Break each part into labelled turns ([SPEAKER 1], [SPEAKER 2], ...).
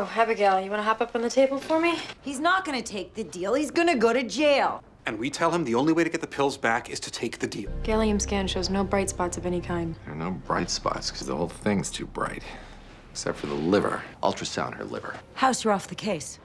[SPEAKER 1] Oh, Abigail, you want to hop up on the table for me?
[SPEAKER 2] He's not gonna take the deal. He's gonna go to jail.
[SPEAKER 3] And we tell him the only way to get the pills back is to take the deal.
[SPEAKER 1] Gallium scan shows no bright spots of any kind.
[SPEAKER 4] There are no bright spots because the whole thing's too bright. Except for the liver. Ultrasound her liver.
[SPEAKER 2] House, you're off the case.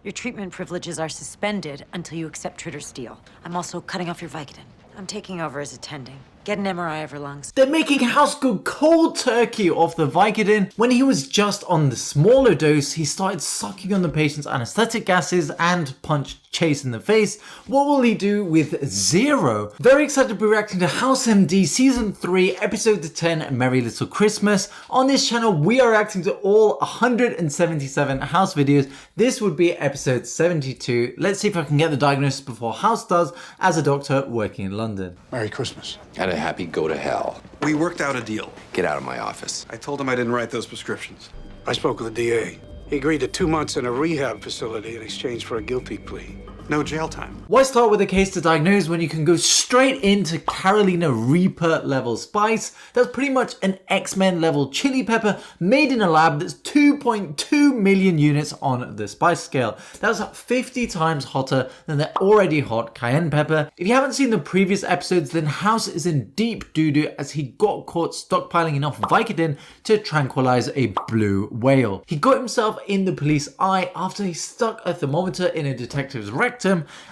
[SPEAKER 2] Your treatment privileges are suspended until you accept Tritter's deal. I'm also cutting off your Vicodin. I'm taking over as attending. Get an MRI of her lungs.
[SPEAKER 5] They're making House go cold turkey off the Vicodin. When he was just on the smaller dose, he started sucking on the patient's anesthetic gases and punched Chase in the face. What will he do with 0? Very excited to be reacting to House MD Season 3, Episode 10, Merry Little Christmas. On this channel, we are reacting to all 177 House videos. This would be episode 72. Let's see if I can get the diagnosis before House does as a doctor working in London.
[SPEAKER 6] Merry Christmas.
[SPEAKER 4] And a happy go to hell.
[SPEAKER 3] We worked out a deal.
[SPEAKER 4] Get out of my office.
[SPEAKER 3] I told him I didn't write those prescriptions.
[SPEAKER 6] I spoke with the DA. He agreed to 2 months in a rehab facility in exchange for a guilty plea.
[SPEAKER 3] No jail time.
[SPEAKER 5] Why start with a case to diagnose when you can go straight into Carolina Reaper level spice? That's pretty much an X-Men level chili pepper made in a lab that's 2.2 million units on the spice scale. That's 50 times hotter than the already hot cayenne pepper. If you haven't seen the previous episodes, then House is in deep doo-doo as he got caught stockpiling enough Vicodin to tranquilize a blue whale. He got himself in the police eye after he stuck a thermometer in a detective's rectum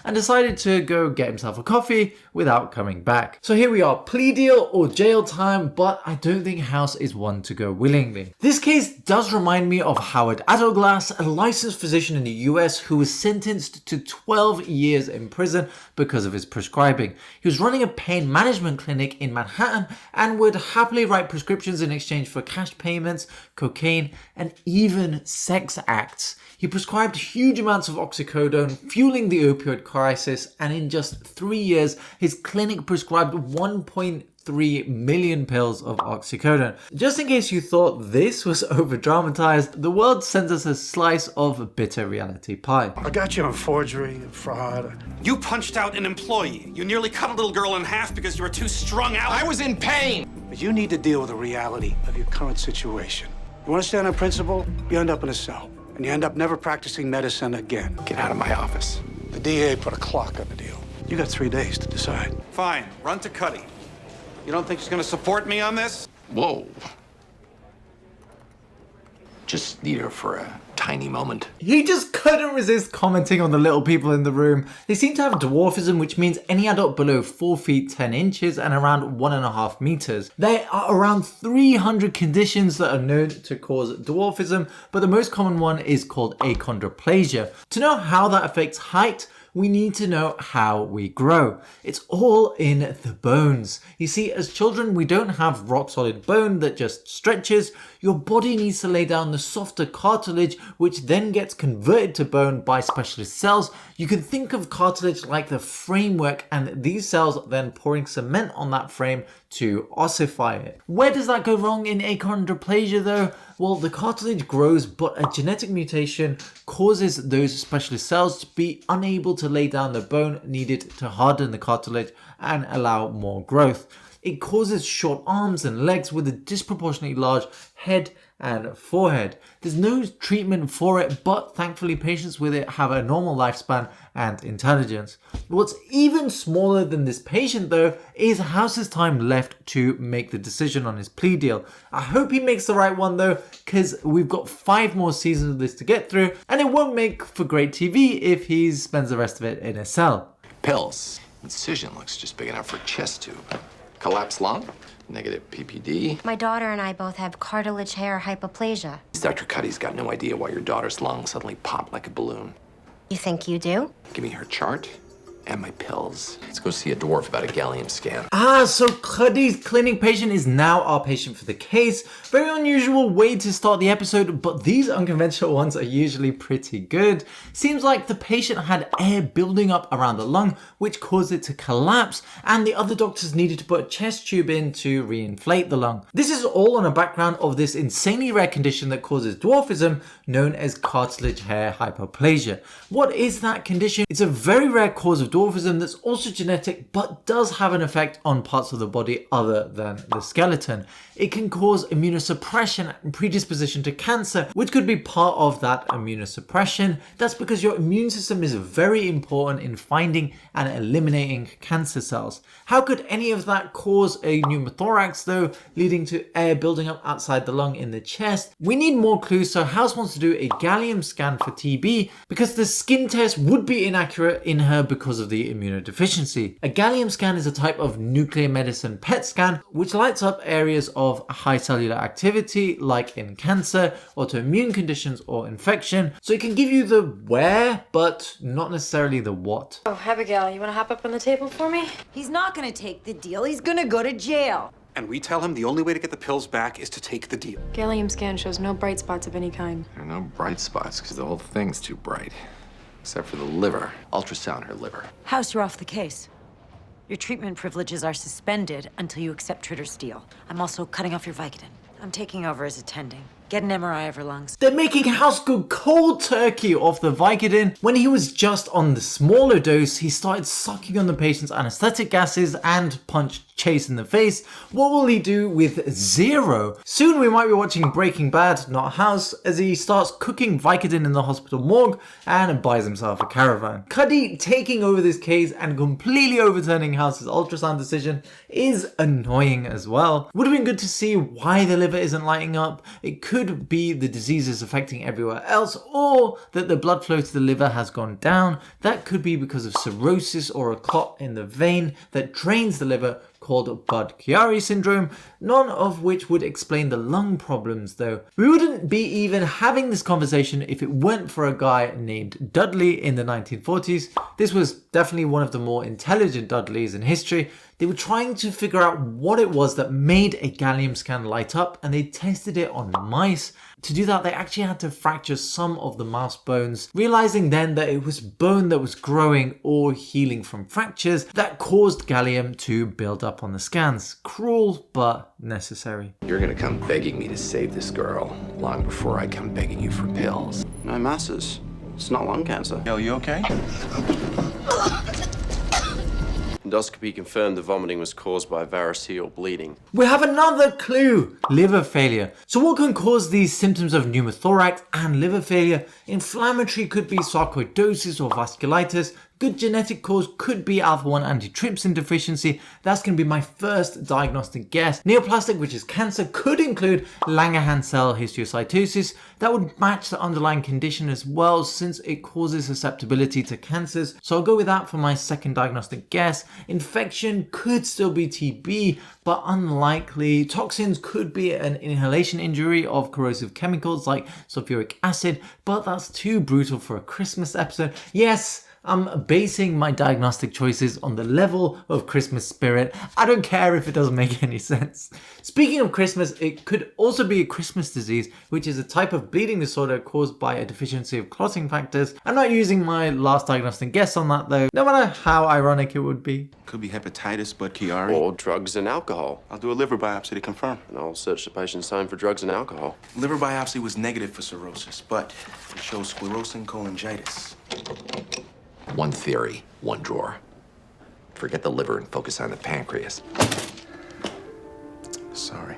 [SPEAKER 5] and decided to go get himself a coffee without coming back. So here we are, plea deal or jail time, but I don't think House is one to go willingly. This case does remind me of Howard Adoglass, a licensed physician in the US who was sentenced to 12 years in prison because of his prescribing. He was running a pain management clinic in Manhattan and would happily write prescriptions in exchange for cash payments, cocaine, and even sex acts. He prescribed huge amounts of oxycodone, fueling the opioid crisis, and in just 3 years, his clinic prescribed 1.3 million pills of oxycodone. Just in case you thought this was over-dramatized, the world sends us a slice of bitter reality pie.
[SPEAKER 6] I got you on forgery and fraud.
[SPEAKER 3] You punched out an employee. You nearly cut a little girl in half because you were too strung out.
[SPEAKER 4] I was in pain!
[SPEAKER 6] But you need to deal with the reality of your current situation. You want to stand on principle, you end up in a cell. And you end up never practicing medicine again.
[SPEAKER 4] Get out of my office.
[SPEAKER 6] The DA put a clock on the deal. You got 3 days to decide.
[SPEAKER 3] Fine, run to Cuddy. You don't think she's gonna support me on this?
[SPEAKER 4] Whoa. Just need her for a tiny moment.
[SPEAKER 5] He just couldn't resist commenting on the little people in the room. They seem to have dwarfism, which means any adult below 4 feet 10 inches and around 1.5 meters. There are around 300 conditions that are known to cause dwarfism, but the most common one is called achondroplasia. To know how that affects height, we need to know how we grow. It's all in the bones. You see, as children, we don't have rock solid bone that just stretches. Your body needs to lay down the softer cartilage, which then gets converted to bone by specialist cells. You can think of cartilage like the framework, and these cells then pouring cement on that frame to ossify it. Where does that go wrong in achondroplasia though? Well, the cartilage grows, but a genetic mutation causes those specialist cells to be unable to lay down the bone needed to harden the cartilage and allow more growth. It causes short arms and legs with a disproportionately large head and forehead. There's no treatment for it, but thankfully patients with it have a normal lifespan and intelligence. What's even smaller than this patient though is House's time left to make the decision on his plea deal. I hope he makes the right one though, because we've got 5 more seasons of this to get through, and it won't make for great TV if he spends the rest of it in a cell.
[SPEAKER 4] Pills. Incision looks just big enough for a chest tube. Collapsed lung. Negative PPD.
[SPEAKER 7] My daughter and I both have cartilage-hair hypoplasia.
[SPEAKER 4] Dr. Cuddy's got no idea why your daughter's lung suddenly popped like a balloon.
[SPEAKER 7] You think you do?
[SPEAKER 4] Give me her chart and my pills. Let's go see a dwarf about a gallium scan.
[SPEAKER 5] So Cuddy's clinic patient is now our patient for the case. Very unusual way to start the episode, but these unconventional ones are usually pretty good. Seems like the patient had air building up around the lung, which caused it to collapse, and the other doctors needed to put a chest tube in to reinflate the lung. This is all on a background of this insanely rare condition that causes dwarfism, known as cartilage-hair hypoplasia. What is that condition? It's a very rare cause of dwarfism dwarfism that's also genetic but does have an effect on parts of the body other than the skeleton. It can cause immunosuppression and predisposition to cancer, which could be part of that immunosuppression. That's because your immune system is very important in finding and eliminating cancer cells. How could any of that cause a pneumothorax though, leading to air building up outside the lung in the chest? We need more clues, so House wants to do a gallium scan for TB because the skin test would be inaccurate in her because of the immunodeficiency. A gallium scan is a type of nuclear medicine PET scan which lights up areas of high cellular activity like in cancer, autoimmune conditions or infection, so it can give you the where but not necessarily the what.
[SPEAKER 1] Oh, Abigail, you want to hop up on the table for me?
[SPEAKER 2] He's not gonna take the deal. He's gonna go to jail.
[SPEAKER 3] And we tell him the only way to get the pills back is to take the deal.
[SPEAKER 1] Gallium scan shows no bright spots of any kind.
[SPEAKER 4] There are no bright spots because the whole thing's too bright. Except for the liver. Ultrasound her liver.
[SPEAKER 2] House, you're off the case. Your treatment privileges are suspended until you accept Tritter's deal. I'm also cutting off your Vicodin. I'm taking over as attending. Get an MRI of her lungs.
[SPEAKER 5] They're making House go cold turkey off the Vicodin. When he was just on the smaller dose, he started sucking on the patient's anesthetic gases and punched Chase in the face. What will he do with 0? Soon we might be watching Breaking Bad, not House, as he starts cooking Vicodin in the hospital morgue and buys himself a caravan. Cuddy taking over this case and completely overturning House's ultrasound decision is annoying as well. Would have been good to see why the liver isn't lighting up. It could be the diseases affecting everywhere else, or that the blood flow to the liver has gone down. That could be because of cirrhosis or a clot in the vein that drains the liver, called Budd-Chiari syndrome, none of which would explain the lung problems though. We wouldn't be even having this conversation if it weren't for a guy named Dudley in the 1940s. This was definitely one of the more intelligent Dudleys in history. They were trying to figure out what it was that made a gallium scan light up, and they tested it on mice. To do that, they actually had to fracture some of the mouse bones, realizing then that it was bone that was growing or healing from fractures that caused gallium to build up on the scans. Cruel, but necessary.
[SPEAKER 4] You're gonna come begging me to save this girl long before I come begging you for pills.
[SPEAKER 8] My masses. It's not lung cancer.
[SPEAKER 9] Yo, you okay?
[SPEAKER 8] Endoscopy confirmed the vomiting was caused by variceal bleeding.
[SPEAKER 5] We have another clue, liver failure. So what can cause these symptoms of pneumothorax and liver failure? Inflammatory could be sarcoidosis or vasculitis. Good genetic cause could be alpha-1 antitrypsin deficiency. That's going to be my first diagnostic guess. Neoplastic, which is cancer, could include Langerhans cell histiocytosis. That would match the underlying condition as well, since it causes susceptibility to cancers. So I'll go with that for my second diagnostic guess. Infection could still be TB, but unlikely. Toxins could be an inhalation injury of corrosive chemicals like sulfuric acid, but that's too brutal for a Christmas episode. Yes, I'm basing my diagnostic choices on the level of Christmas spirit. I don't care if it doesn't make any sense. Speaking of Christmas, it could also be a Christmas disease, which is a type of bleeding disorder caused by a deficiency of clotting factors. I'm not using my last diagnostic guess on that though, no matter how ironic it would be.
[SPEAKER 9] Could be hepatitis, Budd-Chiari.
[SPEAKER 8] Or drugs and alcohol.
[SPEAKER 9] I'll do a liver biopsy to confirm.
[SPEAKER 8] And I'll search the patient's home for drugs and alcohol.
[SPEAKER 9] Liver biopsy was negative for cirrhosis, but it shows sclerosing cholangitis.
[SPEAKER 4] One theory, one drawer. Forget the liver and focus on the pancreas.
[SPEAKER 9] Sorry.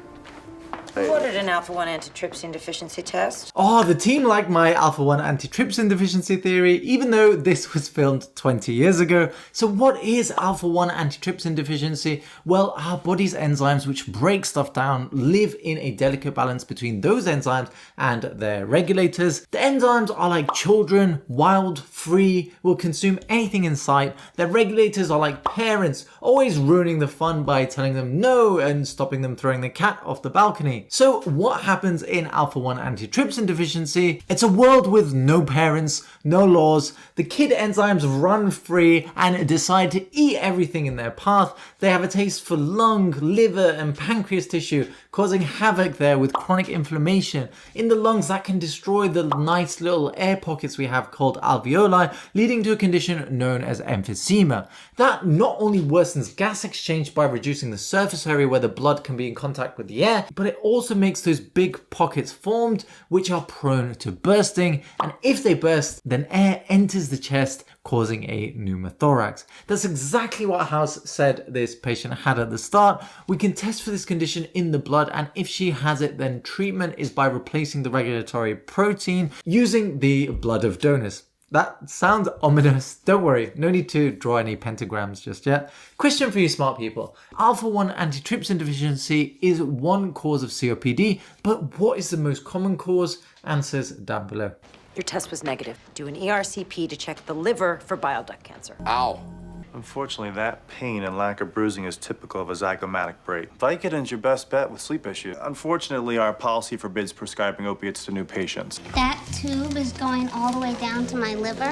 [SPEAKER 2] Ordered an alpha-1 antitrypsin deficiency test.
[SPEAKER 5] Oh, the team liked my alpha-1 antitrypsin deficiency theory, even though this was filmed 20 years ago. So what is alpha-1 antitrypsin deficiency? Well, our body's enzymes, which break stuff down, live in a delicate balance between those enzymes and their regulators. The enzymes are like children, wild, free, will consume anything in sight. Their regulators are like parents, always ruining the fun by telling them no and stopping them throwing the cat off the balcony. So what happens in alpha-1 antitrypsin deficiency? It's a world with no parents, no laws. The kid enzymes run free and decide to eat everything in their path. They have a taste for lung, liver and pancreas tissue, causing havoc there with chronic inflammation. In the lungs, that can destroy the nice little air pockets we have called alveoli, leading to a condition known as emphysema. That not only worsens gas exchange by reducing the surface area where the blood can be in contact with the air, but it also makes those big pockets formed, which are prone to bursting. And if they burst, then air enters the chest, causing a pneumothorax. That's exactly what House said this patient had at the start. We can test for this condition in the blood, and if she has it, then treatment is by replacing the regulatory protein using the blood of donors. That sounds ominous. Don't worry, no need to draw any pentagrams just yet. Question for you smart people. Alpha-1 antitrypsin deficiency is one cause of COPD, but what is the most common cause? Answers down below.
[SPEAKER 2] Your test was negative. Do an ERCP to check the liver for bile duct cancer.
[SPEAKER 4] Ow.
[SPEAKER 10] Unfortunately, that pain and lack of bruising is typical of a zygomatic break. Vicodin's your best bet with sleep issues. Unfortunately, our policy forbids prescribing opiates to new patients.
[SPEAKER 11] That tube is going all the way down to my liver.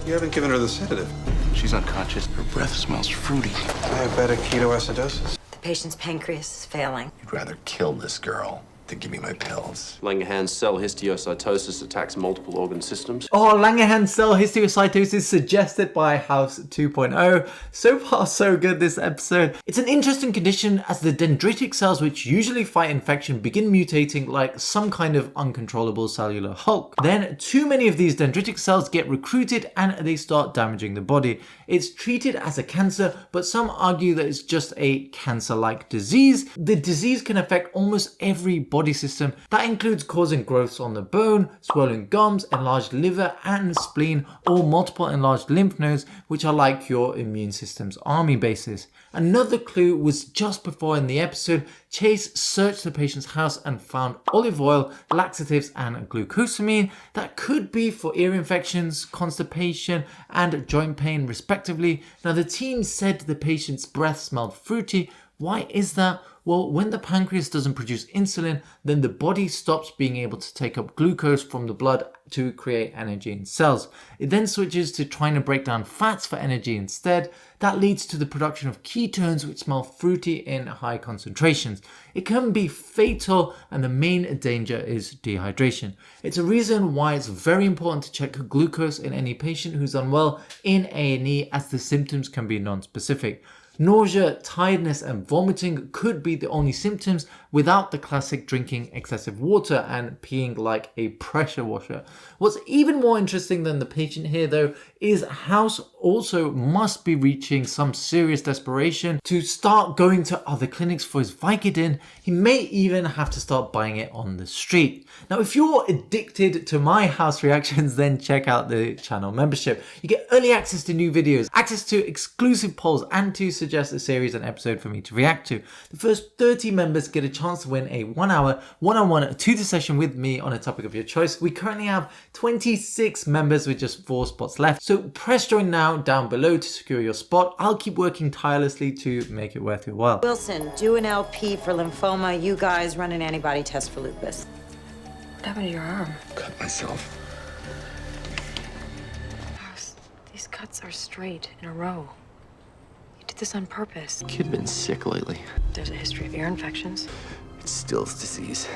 [SPEAKER 9] You haven't given her the sedative. She's unconscious. Her breath smells fruity.
[SPEAKER 6] Diabetic ketoacidosis.
[SPEAKER 2] The patient's pancreas is failing.
[SPEAKER 4] You'd rather kill this girl than give me my pills.
[SPEAKER 8] Langerhans cell histiocytosis attacks multiple organ systems.
[SPEAKER 5] Oh, Langerhans cell histiocytosis suggested by House 2.0. So far, so good this episode. It's an interesting condition as the dendritic cells, which usually fight infection, begin mutating like some kind of uncontrollable cellular hulk. Then too many of these dendritic cells get recruited and they start damaging the body. It's treated as a cancer, but some argue that it's just a cancer-like disease. The disease can affect almost every body system. That includes causing growths on the bone, swollen gums, enlarged liver and spleen, or multiple enlarged lymph nodes, which are like your immune system's army bases. Another clue was just before in the episode, Chase searched the patient's house and found olive oil, laxatives and glucosamine that could be for ear infections, constipation and joint pain respectively. Now the team said the patient's breath smelled fruity. Why is that? Well, when the pancreas doesn't produce insulin, then the body stops being able to take up glucose from the blood to create energy in cells. It then switches to trying to break down fats for energy instead. That leads to the production of ketones which smell fruity in high concentrations. It can be fatal and the main danger is dehydration. It's a reason why it's very important to check glucose in any patient who's unwell in A&E, as the symptoms can be non-specific. Nausea, tiredness and vomiting could be the only symptoms without the classic drinking excessive water and peeing like a pressure washer. What's even more interesting than the patient here though is House also must be reaching some serious desperation to start going to other clinics for his Vicodin. He may even have to start buying it on the street. Now if you're addicted to my House reactions, then check out the channel membership. You get early access to new videos, access to exclusive polls and to suggest a series and episode for me to react to. The first 30 members get a chance to win a 1-hour one-on-one tutor session with me on a topic of your choice. We currently have 26 members with just 4 spots left. So press join now down below to secure your spot. I'll keep working tirelessly to make it worth your while.
[SPEAKER 2] Wilson, do an LP for lymphoma. You guys run an antibody test for lupus.
[SPEAKER 1] What happened to your arm?
[SPEAKER 4] Cut myself.
[SPEAKER 1] House, these cuts are straight in a row. You did this on purpose.
[SPEAKER 4] Kid been sick lately.
[SPEAKER 1] There's a history of ear infections.
[SPEAKER 4] It's Still's disease.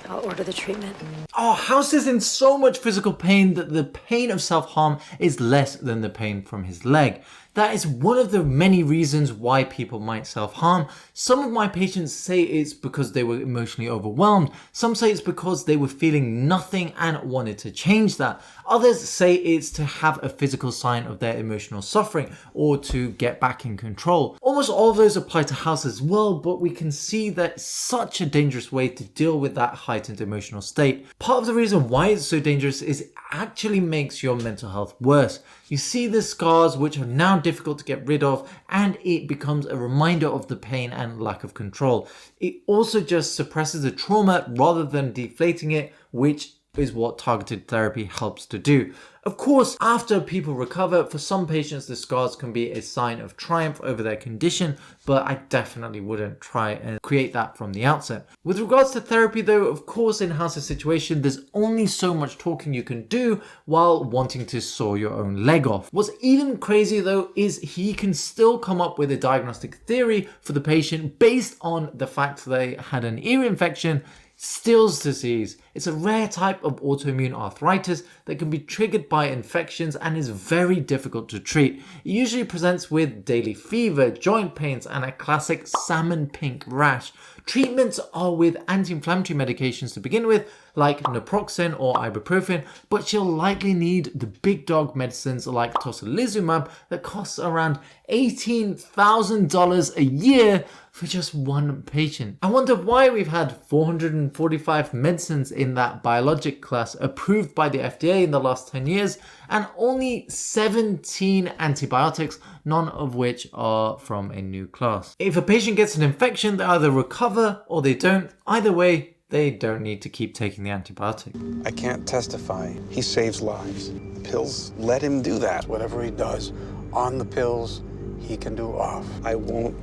[SPEAKER 1] I'll order the treatment.
[SPEAKER 5] Oh, House is in so much physical pain that the pain of self-harm is less than the pain from his leg. That is one of the many reasons why people might self-harm. Some of my patients say it's because they were emotionally overwhelmed. Some say it's because they were feeling nothing and wanted to change that. Others say it's to have a physical sign of their emotional suffering or to get back in control. Almost all of those apply to House as well, but we can see that it's such a dangerous way to deal with that heightened emotional state. Part of the reason why it's so dangerous is it actually makes your mental health worse. You see the scars which are now difficult to get rid of, and it becomes a reminder of the pain and lack of control. It also just suppresses the trauma rather than deflating it, which is what targeted therapy helps to do. Of course, after people recover, for some patients the scars can be a sign of triumph over their condition, but I definitely wouldn't try and create that from the outset. With regards to therapy though, of course in House's situation there's only so much talking you can do while wanting to saw your own leg off. What's even crazy though is he can still come up with a diagnostic theory for the patient based on the fact they had an ear infection. Still's disease. It's a rare type of autoimmune arthritis that can be triggered by infections and is very difficult to treat. It usually presents with daily fever, joint pains, and a classic salmon pink rash. Treatments are with anti-inflammatory medications to begin with, like naproxen or ibuprofen, but she'll likely need the big dog medicines like tocilizumab that costs around $18,000 a year for just one patient. I wonder why we've had 445 medicines in that biologic class approved by the FDA in the last 10 years and only 17 antibiotics, none of which are from a new class. If a patient gets an infection, they either recover or they don't. Either way, they don't need to keep taking the antibiotic.
[SPEAKER 6] I can't testify. He saves lives. The pills let him do that. Whatever he does on the pills, he can do off. I won't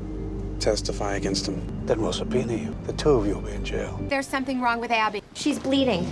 [SPEAKER 6] testify against him. Then we'll subpoena you. The two of you will be in jail.
[SPEAKER 7] There's something wrong with Abby. She's bleeding.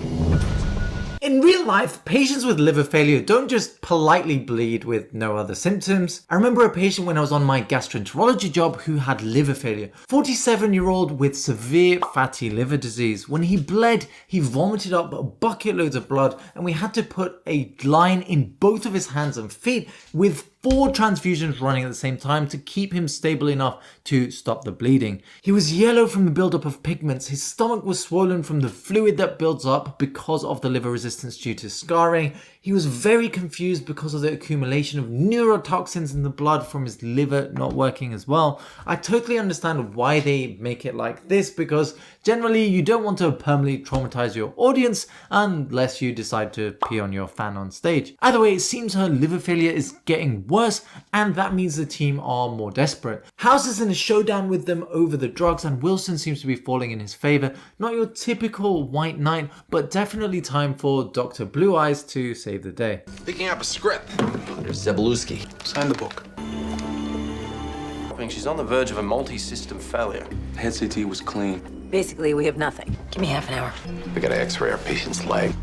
[SPEAKER 5] In real life, patients with liver failure don't just politely bleed with no other symptoms. I remember a patient when I was on my gastroenterology job who had liver failure. 47-year-old with severe fatty liver disease. When he bled, he vomited up bucket loads of blood and we had to put a line in both of his hands and feet with 4 transfusions running at the same time to keep him stable enough to stop the bleeding. He was yellow from the buildup of pigments. His stomach was swollen from the fluid that builds up because of the liver resistance due to scarring. He was very confused because of the accumulation of neurotoxins in the blood from his liver not working as well. I totally understand why they make it like this, because generally you don't want to permanently traumatize your audience unless you decide to pee on your fan on stage. Either way, it seems her liver failure is getting worse and that means the team are more desperate. House is in a showdown with them over the drugs and Wilson seems to be falling in his favor. Not your typical white knight, but definitely time for Dr. Blue Eyes to save the day.
[SPEAKER 4] Picking up a script. There's Zabalewski.
[SPEAKER 6] Sign the book.
[SPEAKER 8] I think she's on the verge of a multi-system failure.
[SPEAKER 9] Head CT was clean.
[SPEAKER 2] Basically, we have nothing. Give me half an hour.
[SPEAKER 4] We gotta x-ray our patient's leg.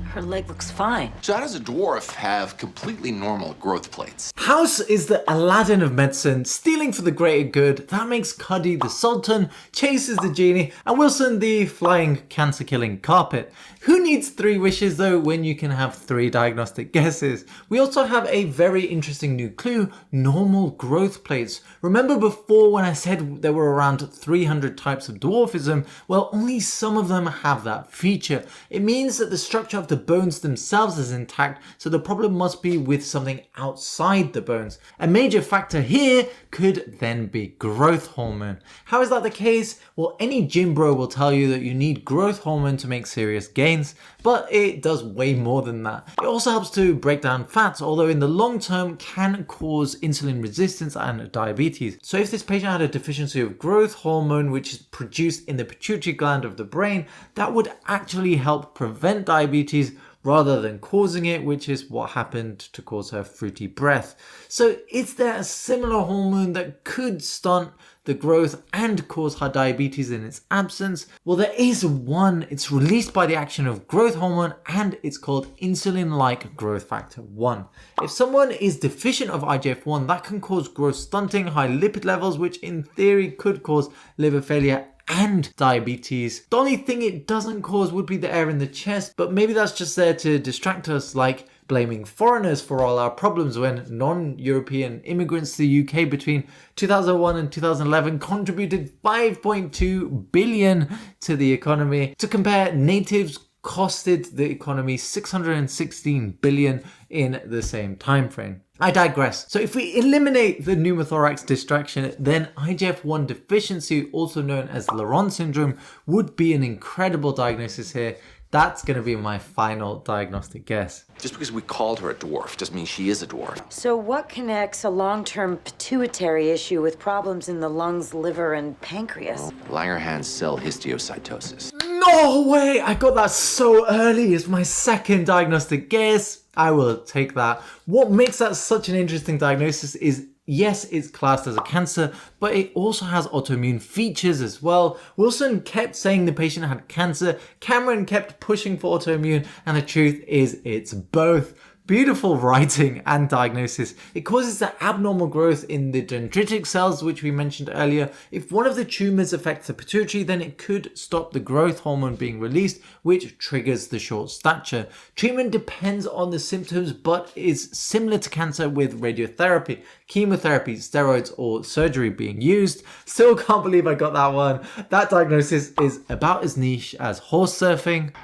[SPEAKER 2] Her leg looks fine.
[SPEAKER 4] So how does a dwarf have completely normal growth plates?
[SPEAKER 5] House is the Aladdin of medicine, stealing for the greater good. That makes Cuddy the Sultan, Chase is the genie, and Wilson the flying cancer-killing carpet. Who needs 3 wishes though when you can have 3 diagnostic guesses? We also have a very interesting new clue, normal growth plates. Remember before when I said there were around 300 types of dwarfism? Well, only some of them have that feature. It means that the structure of the bones themselves is intact, so the problem must be with something outside the bones. A major factor here could then be growth hormone. How is that the case? Well, any gym bro will tell you that you need growth hormone to make serious gains, but it does way more than that. It also helps to break down fats, although in the long term can cause insulin resistance and diabetes. So if this patient had a deficiency of growth hormone, which is produced in the pituitary gland of the brain, that would actually help prevent diabetes rather than causing it, which is what happened to cause her fruity breath. So is there a similar hormone that could stunt the growth and cause her diabetes in its absence? Well, there is one. It's released by the action of growth hormone and it's called insulin-like growth factor 1. If someone is deficient of IGF-1, that can cause growth stunting, high lipid levels, which in theory could cause liver failure and diabetes. The only thing it doesn't cause would be the air in the chest, but maybe that's just there to distract us, like blaming foreigners for all our problems when non-European immigrants to the UK between 2001 and 2011 contributed 5.2 billion to the economy. To compare, natives costed the economy 616 billion in the same time frame. I digress. So if we eliminate the pneumothorax distraction, then IGF-1 deficiency, also known as Laron syndrome, would be an incredible diagnosis here. That's going to be my final diagnostic guess.
[SPEAKER 4] Just because we called her a dwarf doesn't mean she is a dwarf.
[SPEAKER 2] So what connects a long-term pituitary issue with problems in the lungs, liver, and pancreas?
[SPEAKER 4] Well, Langerhans cell histiocytosis.
[SPEAKER 5] No way! I got that so early. It's my second diagnostic guess. I will take that. What makes that such an interesting diagnosis is, yes, it's classed as a cancer, but it also has autoimmune features as well. Wilson kept saying the patient had cancer. Cameron kept pushing for autoimmune, and the truth is it's both. Beautiful writing and diagnosis. It causes the abnormal growth in the dendritic cells, which we mentioned earlier. If one of the tumors affects the pituitary, then it could stop the growth hormone being released, which triggers the short stature. Treatment depends on the symptoms, but is similar to cancer with radiotherapy, chemotherapy, steroids, or surgery being used. Still can't believe I got that one. That diagnosis is about as niche as horse surfing.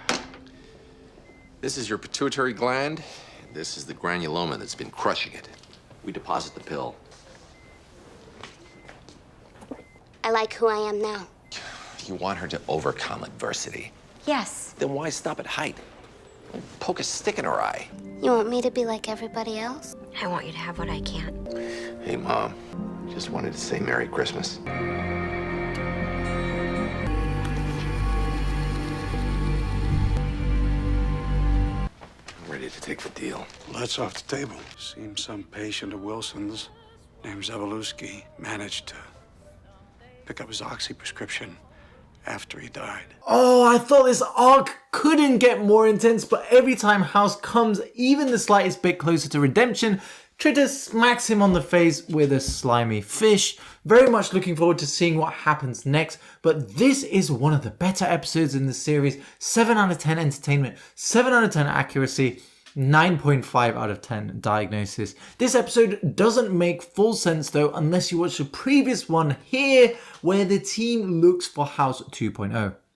[SPEAKER 4] This is your pituitary gland. This is the granuloma that's been crushing it. We deposit the pill.
[SPEAKER 11] I like who I am now.
[SPEAKER 4] You want her to overcome adversity.
[SPEAKER 11] Yes.
[SPEAKER 4] Then why stop at height? Poke a stick in her eye.
[SPEAKER 11] You want me to be like everybody else?
[SPEAKER 7] I want you to have what I can't.
[SPEAKER 4] Hey, Mom. Just wanted to say Merry Christmas. Ready to take the deal.
[SPEAKER 6] Let's off the table. Seems some patient of Wilson's, named Zabaluski, managed to pick up his oxy prescription after he died.
[SPEAKER 5] Oh, I thought this arc couldn't get more intense, but every time House comes even the slightest bit closer to redemption, Tritter smacks him on the face with a slimy fish. Very much looking forward to seeing what happens next, but this is one of the better episodes in the series. 7 out of 10 entertainment, 7 out of 10 accuracy, 9.5 out of 10 diagnosis. This episode doesn't make full sense though unless you watch the previous one here where the team looks for House 2.0.